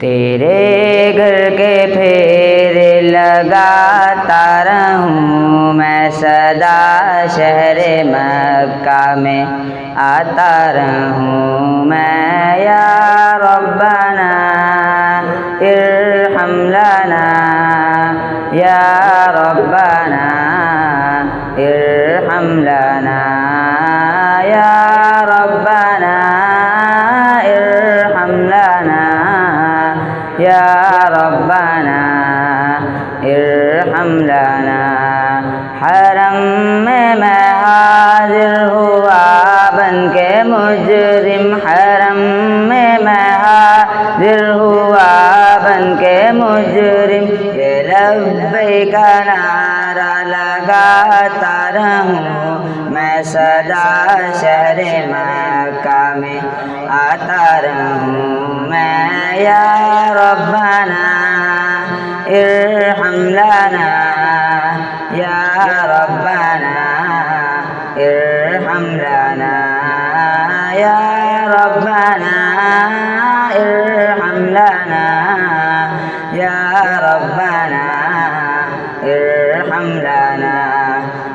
تیرے گھر کے پھیرے لگاتا رہوں میں سدا شہر مکہ میں آتا رہوں میں یا ربنا ارحم لنا یا ربنا ارحم لنا یا ربنا ارحم لنا یا ربنا ارحم لنا حرم میں حاضر ہوا بن کے مجرم حرم میں حاضر ہوا بن کے مجرم یہ لبیک کا نعرہ لگاتا رہوں میں سدا شہر مکہ میں آتا رہوں میں یا ربنا ارحم لنا یا ربنا ارحم لنا یا ربنا ارحم لنا یا ربنا ارحم لنا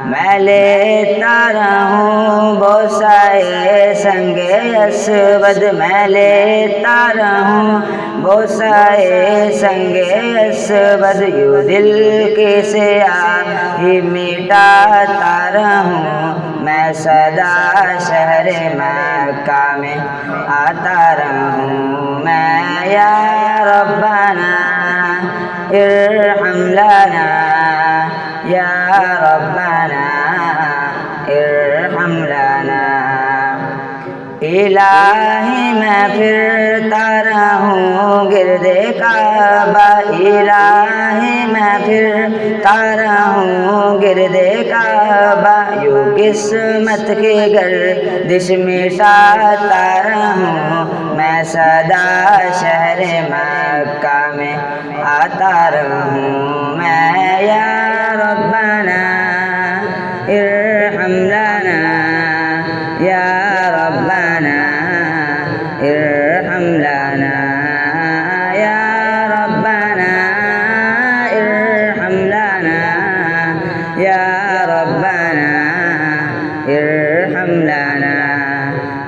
میں لیتا رہوں بوسائے سنگ اسود میں لیتا رہوں بوسائے سنگ اسود یوں دل کی سیاہی مٹاتا رہوں میں سدا شہر مکہ میں آتا رہوں میں یا ربنا ارحم لنا یا ربنا ارحم لنا الہی میں پھرتا رہوں گرد کعبہ الہی میں پھرتا رہوں گرد کعبہ یوں قسمت کی گردش مٹاتا رہوں میں سدا شہر مکہ میں آتا رہوں میں یا ربنا ارحم لنا یا ربنا ارحم لنا یا ربنا ارحم لنا یا ربنا ارحم لنا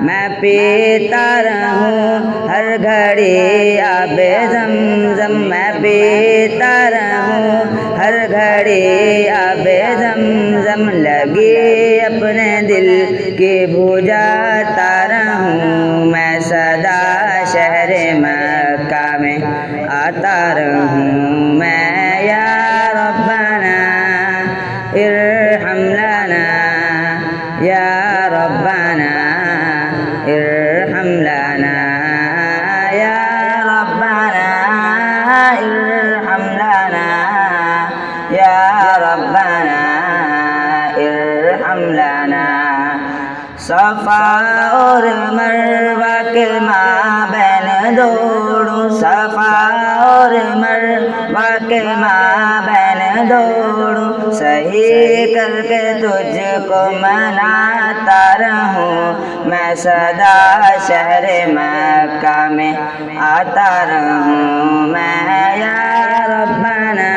میں پیتا رہوں ہر گھڑی آب زمزم میں پیتا رہوں ہر گھڑی آب زمزم لگی اپنے دل کی بجھاتا رہوں میں سدا شہر مکہ میں آتا رہوں میں یا ربنا ارحم لنا یا ربنا ارحم لنا یا ربنا ارحم لنا یا ربنا ارحم لنا صفا اور مروہ کے مابین دوڑوں صفا اور مروہ کے مابین دوڑوں صحیح کر کے تجھ کو مناتا رہوں میں سدا شہر مکہ میں آتا رہوں میں یا ربنا